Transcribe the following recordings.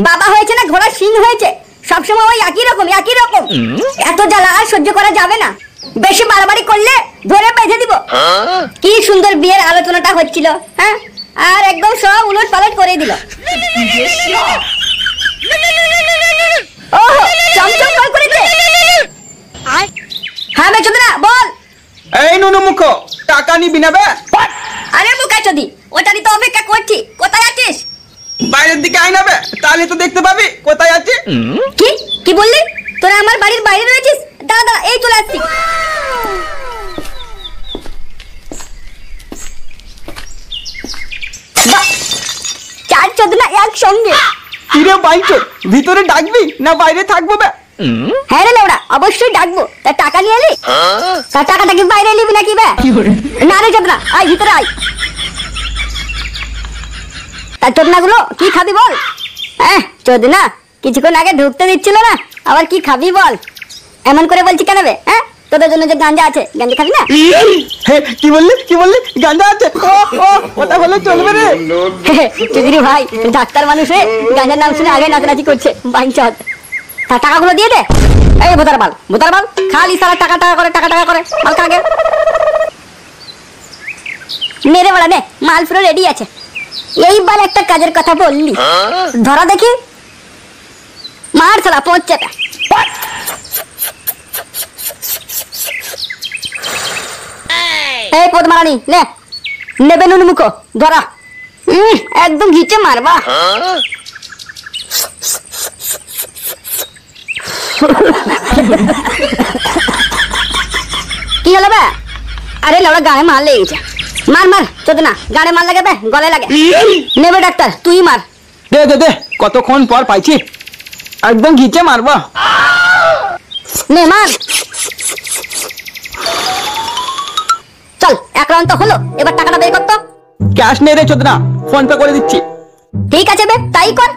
বাবা হয়েছে না ঘোড়া সিং হয়েছে, সবসময় ওই একই রকম। এত জ্বালা আর সহ্য করা যাবে না, বেশি বাড়াবাড়ি করলে ধরে বেঁধে দিব। কি সুন্দর বিয়ের আলোচনাটা হচ্ছিল, হ্যাঁ, আর একদম সব উলট পালট করে দিল। ওহো, চমচম ভয় করেছে। হ্যাঁ বে চোদনা, বল। এই নুনু মুখ, টাকা নিবি না বে? আরে মুখা চোদি, ওটারই তো অপেক্ষা করছি। কোথায় আছিস? বাইরের দিকে আয় না বে, তাহলে তো দেখতে পাবি কোথায় আছে। কি বললি? তোরা আমার বাড়ির বাইরে রয়েছিস? দাঁড়া, এই চলে আসছি। চার চোদনা একসঙ্গে। কিরে বাইচোদ, ভিতরে ডাকবি না বাইরে থাকবো বে? হ্যাঁ রে লেওড়া, অবশ্যই ডাকবো। তা টাকা নিয়ে এলি? তা টাকাটা কি বাইরে নিবি নাকি বে? না রে চোদনা, আয় ভিতরে আয়। তা চোদনাগুলো কি খাবি বল? হ্যাঁ চোদনা, কিছুক্ষণ আগে ঢুকতে দিচ্ছিল না, আবার কি খাবি বল? এমন করে বলছি কেন বে? হ্যাঁ, তোদের জন্য যে গাঁজা আছে, গাঁজা খাবি না? কি বললি? গাঁজা আছে? ওটা হলে চলবে রে? চৌধুরী ভাই ডাক্তার মানুষ হয়ে গাঁজার নাম শুনে আগে নাচানাচি করছে বাইঞ্চদ। তা টাকাগুলো দিয়ে দে। এই ভোতার বাল খালি সারা টাকা করে মাল খা গে। মেরে বলা নে, মাল পুরো রেডি আছে। এইবার একটা কাজের কথা বললি, ধরা দেখি। মার সালা পৌঁছে। এই পদ্মারানী নে, নেবে নুনু মুখো, ধরা। একদম ঘিচে মারবা। কি হলো বে? আরে লড়া গায়ে মার লেগেছে। মার চোদনা, গায়ে মার লাগে বে, গলে লাগে। নেবে ডাক্তার, তুই মার। দে, কতক্ষণ পর পাইছি, একদম ঘিচে মারবা। নে মার। চল, এক রাউন্ড তো হলো, এবার টাকাটা বের কর তো। ক্যাশ নেই রে চোদনা, ফোন পে করে দিচ্ছি। ঠিক আছে বে, তাই কর।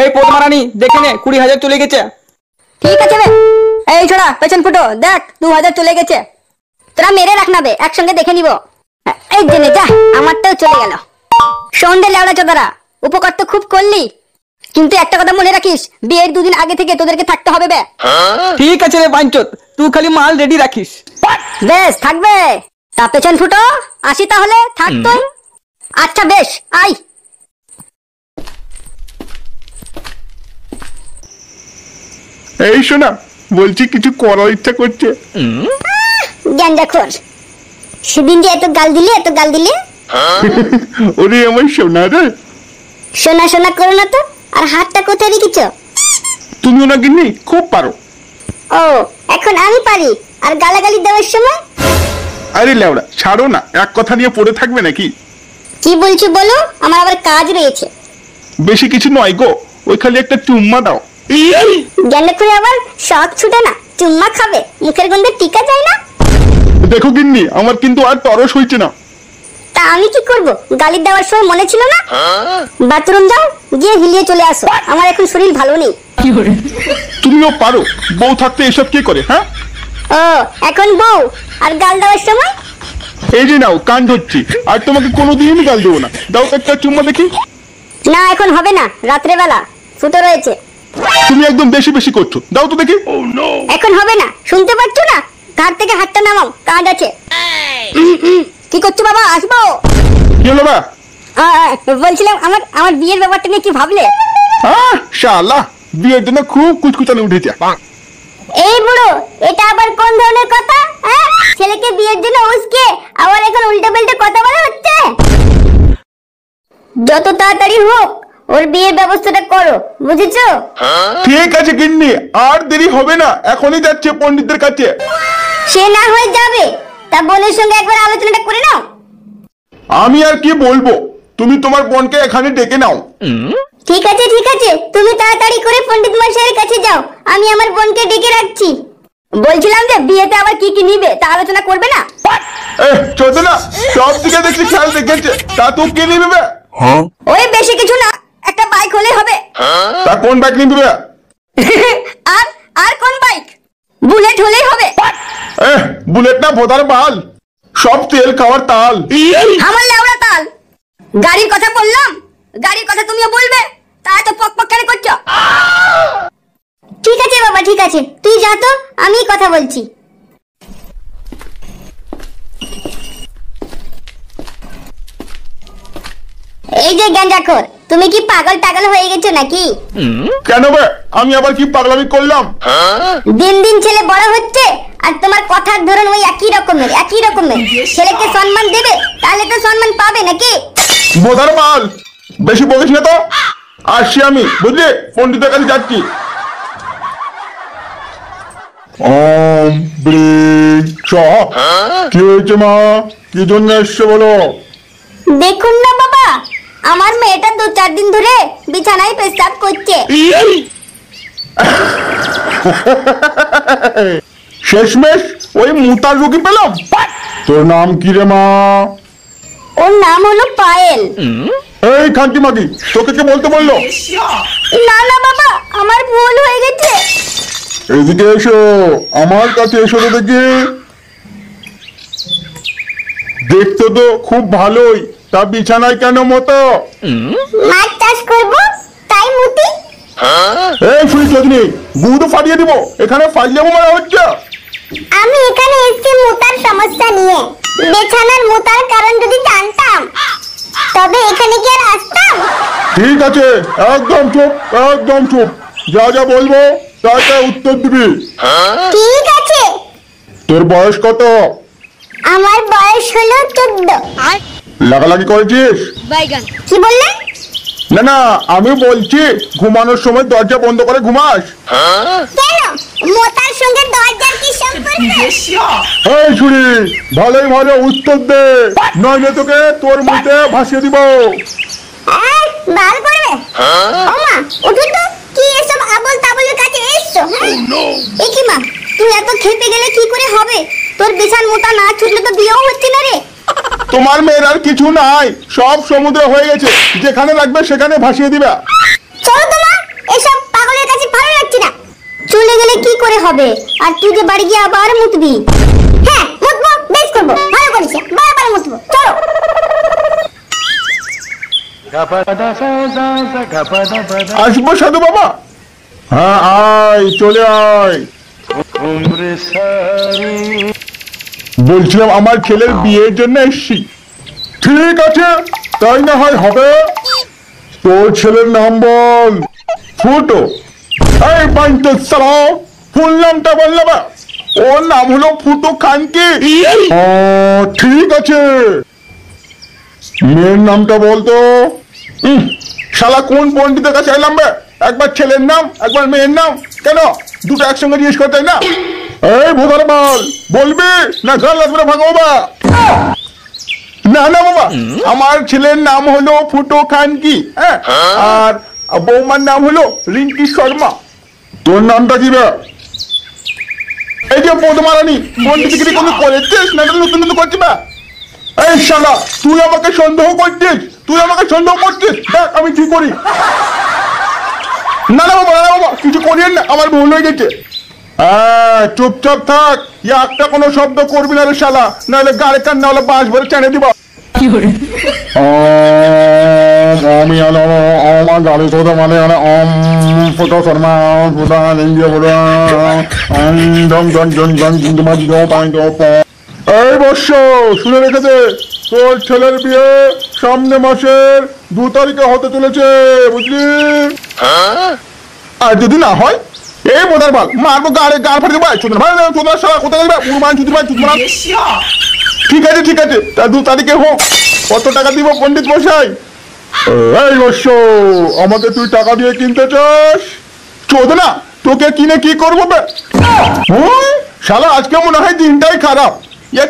এই পদ্মারানী দেখে নে, 20,000 চলে গেছে। ঠিক আছে বে। এই ছোড়া, পেছন ফুটো দেখ, 2,000 চলে গেছে। তোরা মেরে রাখ না বে, একসঙ্গে দেখে নিব। এই জেনে যা, আমারটাও চলে গেল। সন্ধ্যে লেওড়া চোদারা, উপকার তো খুব করলি, কিন্তু একটা কথা মনে রাখিস, বিয়ের 2 দিন আগে থেকে তোদেরকে থাকতে হবে বে। ঠিক আছে রে বাইঞ্চোদ, তুই খালি মাল রেডি রাখিস। বেশ থাকবে। তা পেছন ফুটো, আসি তাহলে, থাক তুই। আচ্ছা বেশ, আই। এই শোনা, বলছি কিছু করার ইচ্ছা করছে। গ্যান্ডাখোর, সেদিন যে এত গাল দিলে। ওরে আমার সোনা রে। শোনা করো না তো। আর হাতটা কোথায় রেখেছ? তুমিও না গিন্নি খুব পারো। ও, এখন আমি পারি, আর গালাগালি দেওয়ার সময়? আরে লেওড়া ছাড়ো না, এক কথা নিয়ে পড়ে থাকবে নাকি? কি বলছো বলো, আমার আবার কাজ রয়েছে। বেশি কিছু নয় গো, ওই খালি একটা চুম্মা দাও। গেলে করে আবার শখ ছুটে না, চুম্মা খাবে, মুখের গন্ধে টিকা যায় না। দেখো গিন্নি, আমার কিন্তু আর তরস হইছে না। তা আমি কি করব? গালি দেওয়ার সময় মনে ছিল না? বাথরুম যাও, গিয়ে হিলিয়ে চলে আসো, আমার এখন শরীর ভালো নেই। তুমিও পারো, বউ থাকতে এসব কি করে? হ্যাঁ, ও এখন বউ, আর গাল দেওয়ার সময়? এই যে নাও, কান ধরছি, আর তোমাকে কোনোদিন গাল দেবো না। দাও একটা চুম্মা দেখি। না এখন হবে না, রাত্রে বেলা ফুটো রয়েছে। তুমি একদম বেশি করছো, দাও তো দেখি। এখন হবে না, শুনতে পাচ্ছ না? ঘাট থেকে হাতটা নামাও, কাজ আছে। কি করছো বাবা, আসবো? কি হলো বা? বলছিলাম আমার বিয়ের ব্যাপারটা নিয়ে কি ভাবলে? শালা, বিয়ের জন্য খুব কুচকুচানি উঠেছে। এই বুড়ো, এটা আবার কোন ধরনের কথা? ছেলেকে বিয়ের জন্য উস্কে আবার এখন উল্টো পাল্টা কথা বলা হচ্ছে। যত তাড়াতাড়ি হোক ওর বিয়ের ব্যবস্থাটা করো, বুঝেছো? ঠিক আছে গিন্নি, আর দেরি হবে না, এখনই যাচ্ছে পণ্ডিতদের কাছে। সে না হয়ে যাবে, তা বোনের সঙ্গে একবার আলোচনাটা করে নাও। আমি আর কি বলবো, তুমি তোমার বোনকে এখানে ডেকে নাও। ঠিক আছে, তুমি তাড়াতাড়ি করে পণ্ডিত মশাইয়ের কাছে যাও, আমি আমার বোনকে ডেকে রাখছি। বলছিলাম যে বিয়েতে আবার কি কি নিবে তা আলোচনা করবে না? চোদনা, সব দিকে দেখছি খেয়াল রেখেছে, তা তো কে নিবে? ওই বেশি কিছু না, একটা বাইক হলেই হবে। তা কোন বাইক নিবে? আর কোন বাইক? বুলেট হলেই হবে। বুলেট না ভোদার বাল, সব তেল খাওয়ার তাল। আমার লেওড়া তাল, গাড়ির কথা বললাম, গাড়ির কথা তুমিও বলবে, তাই তো পক পক কেন করছো? ঠিক আছে বাবা, ঠিক আছে, তুই যা তো, আমি কথা বলছি। এই যে গাঁজাখোর, তুমি কি পাগল টাগল হয়ে গেছো নাকি? কেন বে, আমি আবার কি পাগলামি করলাম? দিন দিন ছেলে বড় হচ্ছে আর তোমার কথার ধরন ওই একই রকমের। ছেলেকে সম্মান দেবে, তাহলে তো সম্মান পাবে নাকি? বোধার মাল, বেশি বকিস না তো। আসছি আমি, বুঝলি, পণ্ডিতের কাছে যাচ্ছি। ওম ব্রিং চ। কি হয়েছে মা, কি জন্য এসছে বলো? দেখুন না বাবা, আমার মেয়েটা 2-4 দিন ধরে বিছানায় পেশাব করছে। শেষমেশ ওই মুতার রুগী পেলাম। তোর নাম কি রে মা? ওর নাম হলো পায়েল। এই খান্তি মাগি, তোকে কে বলতে বললো? না না বাবা, আমার ভুল হয়ে গেছে। এদিকে এসো, আমার কাছে এসো তো দেখি। দেখতে তো খুব ভালোই, তা বিছানায় কেন মতো? মাছ চাষ করব, তাই মুতি। এই শুনি চোদনি, গুঁড়ো ফাটিয়ে দিব, এখানে ফাইজলামো মারা হচ্ছে। আমি এখানে এসেছি মুতার সমস্যা নিয়ে। বিছানার মুতার কারণ যদি জানতাম, তবে এখানে কি আর আসতাম? ঠিক আছে, একদম চুপ, একদম চুপ। যা যা বলবো তাই তাই উত্তর দিবি। ঠিক আছে। তোর বয়স কত? আমার বয়স হলো 14। লাগালাগি করেছিস? কি বললেন? না না, আমি বলছি ঘুমানোর সময় দরজা বন্ধ করে ঘুমাস? কেন, মোতার সঙ্গে দরজার কি সম্পর্ক? এই ছুরি, ভালোই ভালো উত্তর দে, নইলে তোকে তোর মুখে ভাসিয়ে দিব। বার করবে? ওমা, উঠো তো, কি এসব আবল তাবলের কাছে এসছো? এ কি মা, তুই এত খেপে গেলে কি করে হবে? তোর বিছান মোতা না ছুটলে তো বিয়েও হচ্ছে না রে। তোমার মেয়ের আর কিছু নাই, সব সমুদ্র হয়ে গেছে, যেখানে লাগবে সেখানে ভাসিয়ে দিবা। চলো তো মা, এসব পাগলের কাছে ভালো লাগছে না। চলে গেলে কি করে হবে? আর তুই যে বাড়ি গিয়ে আবার মুতবি। হ্যাঁ মুতবো, বেশ করবো, ভালো করিস, বারবার মুতবো, চলো। আসবো সাধু বাবা? হ্যাঁ আয়, চলে আয়। বলছিলাম আমার ছেলের বিয়ের জন্য এসছি। ঠিক আছে, তাই না হয় হবে। তোর ছেলের নাম বল। ফুটো। এই বাইন্টো সালা, ফুল নামটা বললে বা? ওর নাম হলো ফুটো খানকি। ও ঠিক আছে, মেয়ের নামটা বলতো। শালা কোন পণ্ডিতের কাছে এলাম বে? একবার ছেলের নাম, একবার মেয়ের নাম, কেন দুটো একসঙ্গে জিজ্ঞেস করতে না? এই ভোদার মাল, বলবি না গাল লাগবে ভাগবা? না না বাবা, আমার ছেলের নাম হলো ফুটো খানকি, হ্যাঁ, আর বৌমার নাম হলো রিঙ্কি শর্মা। তোর নামটা কি বে? এই যে পদমারানি, পণ্ডিতগিরি কোনো করেছিস না নতুন নতুন করছি বা? এই শালা, তুই আমাকে সন্দেহ করছিস, দেখ আমি কি করি। না না বাবা, না বাবা, কিছু করিয়েন না, আমার ভুল হয়ে গেছে। হ্যাঁ চুপচাপ থাক, একটা কোনো শব্দ করবি না রে শালা, নাহলে গাড়ি কান নাহলে বাঁশ ভরে টেনে দিব। আমি আমার গাড়ি কথা মানে ফুটো শর্মা ফুটা লিঙ্গিয়ে বলো। এই বর্ষ শুনে রেখেছে, তোর ছেলের বিয়ে সামনে মাসের 2 তারিখে হতে চলেছে, বুঝলি? আর যদি না হয়, এই বোধার বাল মারবো, গাড়ি গাড় ফাটে দেবো। চোদার সারা কোথায় যাবে? ঠিক আছে ঠিক আছে, তা 2 তারিখে হোক। কত টাকা দিব পণ্ডিত মশাই? এই বর্ষ, আমাকে তুই টাকা দিয়ে কিনতে চাস? চোদ না, তোকে কিনে কি করবো বে? শালা আজকে মনে হয় দিনটাই খারাপ।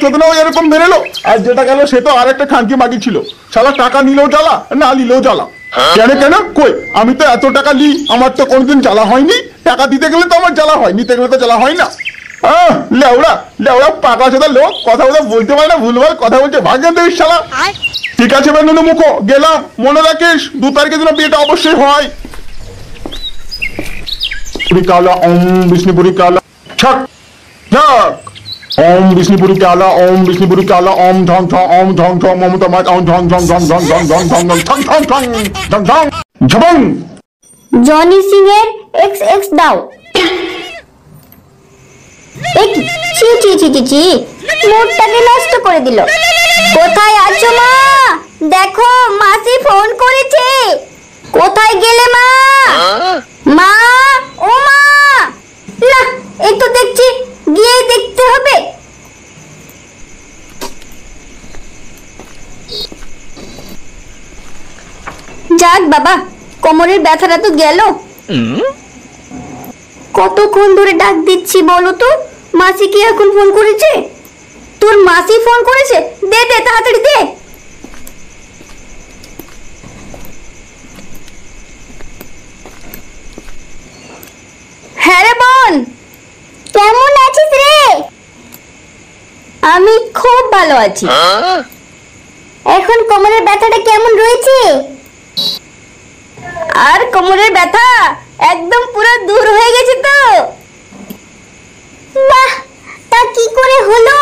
চোদনাও এরকম বেরেলো, আর যেটা গেল সে তো আর একটা খানকি মাগি ছিল। শালা টাকা নিলেও জ্বালা, না নিলেও জ্বালা। কেন কেন কই, আমি তো এত টাকা নিই, আমার তো কোনোদিন জ্বালা হয়নি। টাকা দিতে গেলে তো আমার জ্বালা হয়, নিতে গেলে তো জ্বালা হয় না। লেওড়া লেওড়া পাকা চোদা লোক, কথা বলতে পারে না, ভুলভাল কথা বলছে, ভাগ্য দেশ শালা। ঠিক আছে বেনুনু মুখো, গেলাম, মনে রাখিস 2 তারিখের জন্য বিয়েটা অবশ্যই হয়। কালা বিষ্ণুপুরি কালা ছাক ছাক। ওম বিষ্ণুপুরি কালা ওম বিষ্ণুপুরি কালা ওম ঝং ঝং ওম ঝং ঝং মমতা মাত ওম ঝং ঝং ঝং ঝং ঝং ঝং ঝং ঝং ঝং ঝং ঝং ঝং ঝং ঝবং। জনি সিং এর এক্স এক্স দাও। চি চি চি চি চি, মুডটাকে নষ্ট করে দিল। কোথায় আছো মা? দেখো মাসি ফোন করেছে। কোথায় গেলে মা? মা, ও মা, না এই তো দেখছি গিয়ে দেখতে হবে। যাক বাবা, কোমরের ব্যথাটা তো গেল। কতক্ষণ ধরে ডাক দিচ্ছি বলো তো? মাসি কি এখন ফোন করেছে? তোর মাসি ফোন করেছে? দে দে তাড়াতাড়ি দে। হ্যাঁ রে বোন, কেমন আছিস রে? আমি খুব ভালো আছি। এখন কোমরের ব্যথাটা কেমন রয়েছে? আর কোমরের ব্যথা একদম পুরো দূর হয়ে গেছে তো। বাহ, তা কি করে হলো?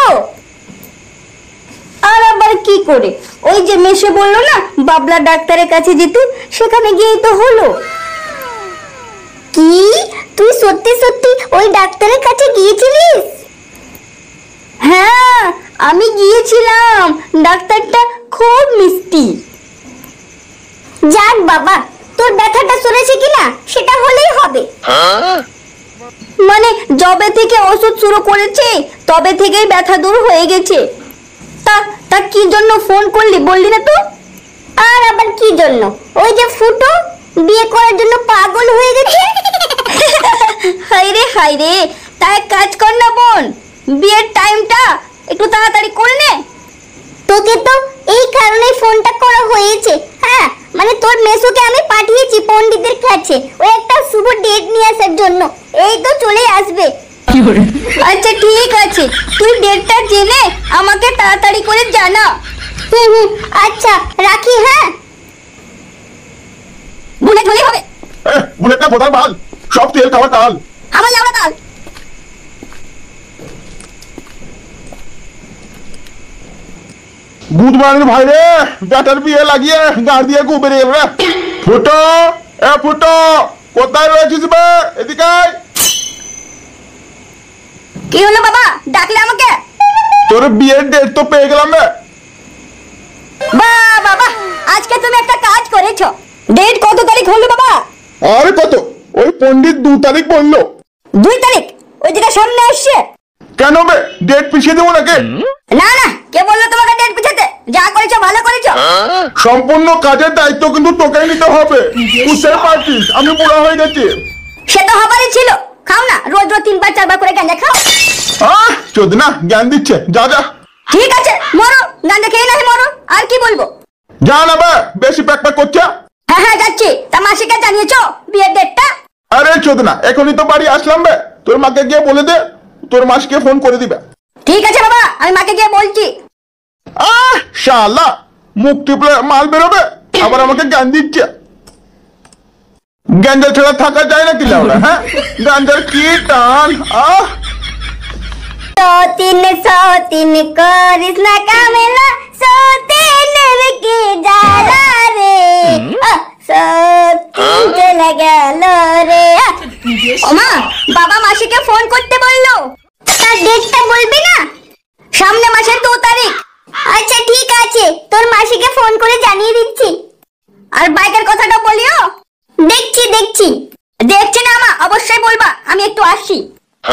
আর আবার কি করে? ওই যে মেশে বললো না বাবলা ডাক্তারের কাছে যেতে, সেখানে গিয়েই তো হলো। কি তুই সত্যি সত্যি ওই ডাক্তারের কাছে গিয়েছিলিস? হ্যাঁ, আমি গিয়েছিলাম। ডাক্তারটা খুব মিষ্টি। যাক বাবা, তোর ব্যথাটা সরেছে কিনা সেটা হলেই হবে। মানে যবে থেকে ওষুধ শুরু করেছে তবে থেকেই ব্যথা দূর হয়ে গেছে। তা তা কি জন্য ফোন করলি বললি না তো? আর আবার কি জন্য? ওই যে ফুটো বিয়ে করার জন্য পাগল হয়ে গেছে। হাই রে, তা এক কাজ কর না বোন, বিয়ের টাইমটা একটু তাড়াতাড়ি করে নে। তোকে তো এই কারণেই ফোনটা করা হয়েছে। হ্যাঁ, মানে তোর মেসোকে আমি পাঠিয়েছি পণ্ডিতের কাছে ওই একটা শুভ ডেট নিয়ে আসার জন্য। এই তো চলে আসবে। আচ্ছা ঠিক আছে, তুই ডেটটা জেনে আমাকে তাড়াতাড়ি করে জানা। আচ্ছা রাখি। হ্যাঁ, বুলেট হলেই হবে। বুলেটটা কোথায় বাল? সব তেল খাওয়া তাল। আমার লাউড়া তাল। বুধবারের ভাই রে, ব্যাটার বিয়ে লাগিয়ে গাড় দিয়ে ঘুরে বেরিয়ে রে। ফুটো, এ ফুটো, কোথায় রয়েছিস বে? এদিকে আয়। কি হলো বাবা, ডাকলে আমাকে? তোর বিয়ের ডেট তো পেয়ে গেলাম রে। বাহ বাবা, আজকে তুমি একটা কাজ করেছো। ডেট কত তারিখ হলো বাবা? আরে কত, ওই পণ্ডিত 2 তারিখ বললো। 2 তারিখ? ওই যেটা সামনে আসছে। কেন বে, ডেট পিছিয়ে দেবো নাকি? না না, কে বললো তোমাকে ডেট পিছাতে? যা করেছো ভালো করেছো। সম্পূর্ণ কাজের দায়িত্ব কিন্তু তোকেই নিতে হবে। বুঝতে পারছিস আমি বুড়া হয়ে গেছি। সে তো হবারই ছিল। খাও না, রোজ রোজ 3 বার 4 বার করে গাঁজা খাও। চোদ না, জ্ঞান দিচ্ছে। যা যা। ঠিক আছে মরো, গাঁজা খেয়ে নাই মরো, আর কি বলবো। যা না বে, বেশি প্যাক প্যাক করছে। হ্যাঁ হ্যাঁ যাচ্ছি। তা মাসিকে জানিয়েছো বিয়ের ডেটটা? আরে চোদ না, এখনই তো বাড়ি আসলাম বে। তোর মাকে গিয়ে বলে দে, তোর মাসিকে ফোন করে দিবে। ঠিক আছে বাবা, আমি মাকে গিয়ে বলছি। শালা, মুখ টিপলে মাল বেরোবে, আবার আমাকে জ্ঞান দিচ্ছে। গাঞ্জা ছাড়া থাকা যায় না কি লাউড়া? হ্যাঁ, গাঞ্জার কি টান। সতীন করিস না কামেলা, সতীনের কি জ্বালা রে। সতীন চলে গেল রে। ওমা, বাবা মাসিকে ফোন করতে বললো। তার ডেটটা বলবি না? সামনে মাসের 2 তারিখ। আচ্ছা ঠিক আছে, তোর মাসিকে ফোন করে জানিয়ে দিচ্ছি। আর বাইকের কথাটা বলিও। দেখছি না মা, অবশ্যই বলবা। আমি একটু আসছি।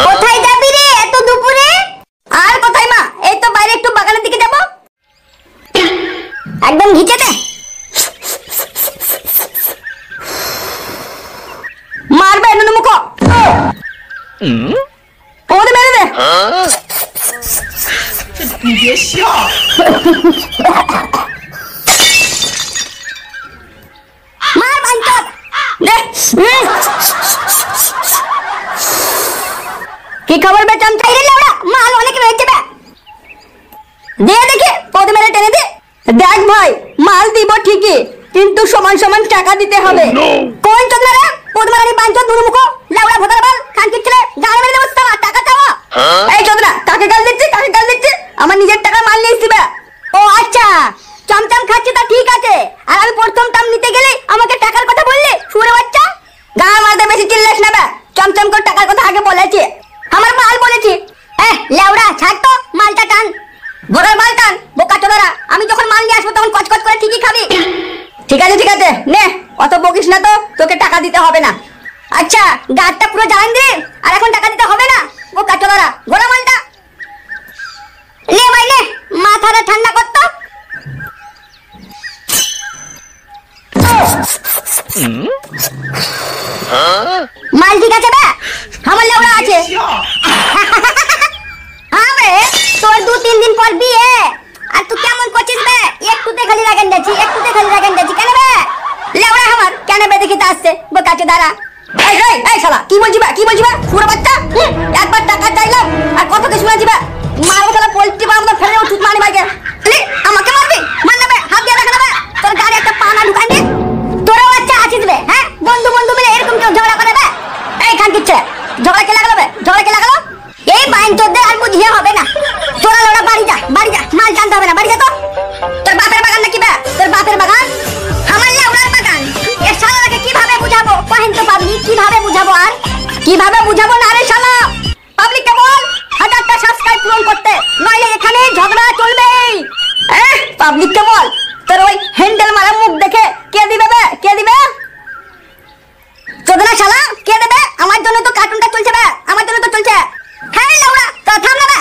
কোথায় যাবি রে এত দুপুরে? আর কোথায় মা, এই তো বাইরে একটু বাগানের দিকে যাব। একদম ঘিচেতে মারবে নুনু মুখো। ওরে মেরে দে। মার বাঞ্চত দে। কি খবর বে চামচাই রে লাউড়া? মাল অনেক রয়েছে বে। দে দেখে পদে মেরে টেনে দে। দেখ ভাই, মাল দিব ঠিকই, কিন্তু সমান সমান টাকা দিতে হবে। কোন চন্দ্রা রে? পদমারানি বাঞ্চত নুরু মুখো লাউড়া ভোদার বাল খানকির ছেলে, গান মেরে দেবো। টাকা চাওয়া। এই চন্দ্রা, কাকে গাল দিচ্ছিস? আমার নিজের টাকা মাল নিয়ে দিবে। ও আচ্ছা, চমচম খাচ্ছি তা ঠিক আছে, আর আমি প্রথম টাম নিতে গেলে আমাকে টাকার কথা বললি শুয়োরের বাচ্চা। গা মারতে বেশি চিল্লাস না বে, চমচম করে টাকার কথা আগে বলেছি, আমার মাল বলেছি। লেওড়া ছাড় তো, মালটা টান, ঘোড়ার মাল টান বোকা চোদারা। আমি যখন মাল নিয়ে আসবো তখন কচকচ করে ঠিকই খাবি। ঠিক আছে নে, অত বকিস না তো, তোকে টাকা দিতে হবে না। আচ্ছা, গাড়টা পুরো জ্বালান দে, আর এখন টাকা দিতে হবে না বোকা চোদারা, ঘোড়া মালটা নে ভাই নে, মাথাটা ঠান্ডা করতো। মাল ঠিক আছে বে, আমার লেওড়া আছে। হ্যাঁ বে, তোর 2-3 দিন পর বিয়ে, আর তুই কেমন করছিস বে? একটুতে খালি রাখেন যাচ্ছি কেন বে? লেওড়া আমার কেন বে দেখিতে আসছে বোকাচে দাঁড়া। এই শালা কি বলছি বে পুরো বাচ্চা, একবার টাকা চাইলাম আর কত কিছু শুনেছি বে, মারবো শালা পোল্ট্রি বা আমাদের ফেলে উঠুত মারি ভাইকে। আমাকে মারবি? মান না বে, হাত দিয়ে রাখা না বে, তোর গাড়ি একটা পানা ঢুকান দে। তোরা বাচ্চা আছিস বে, হ্যাঁ বন্ধু মিলে এরকম কেউ ঝগড়া করে বে? এই খান কিচ্ছে ঝগড়া কে লাগালো বে, এই বাইন চোদ্দে আর বুঝিয়ে হবে না। তোরা লোড়া বাড়ি যা, মাল জানতে হবে না, বাড়ি যা তো। তোর বাপের বাগান নাকি বে? তোর বাপের বাগান? আমার লেউড়ার বাগান। এর শালাকে কিভাবে বুঝাবো? কহেন তো পাবলিক, কিভাবে বুঝাবো? আর কিভাবে বুঝাবো না রে শালা? পাবলিককে বল 1000টা সাবস্ক্রাইব পূরণ করতে, নইলে এখানে ঝগড়া চলবে। পাবলিককে বল, তোর ওই হ্যান্ডেল মারা মুখ দেখে কে দিবে বে, চোদনা শালা কে দেবে? আমার জন্য তো কার্টুনটা চলছে বে, আমার জন্য তো চলছে। হ্যাঁ লাউড়া তো থাম না বে।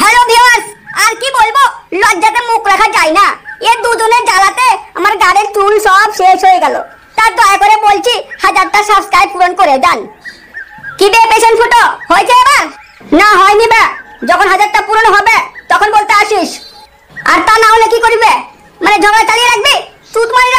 হ্যালো ভিউয়ার্স, আর কি বলবো, লজ্জাতে মুখ রাখা যায় না। এ দুজনের জ্বালাতে আমার গাড়ির চুল সব শেষ হয়ে গেল। তার দয়া করে বলছি 1000টা সাবস্ক্রাইব পূরণ করে দেন। কি বে পেশেন্ট ফুটো, হয়েছে এবার? না হয়নি বে, যখন 1000টা পূরণ হবে তখন বলতে আসিস। আর তা না হলে কি করিবে? মানে ঝগড়া চালিয়ে রাখবি, তুত মারি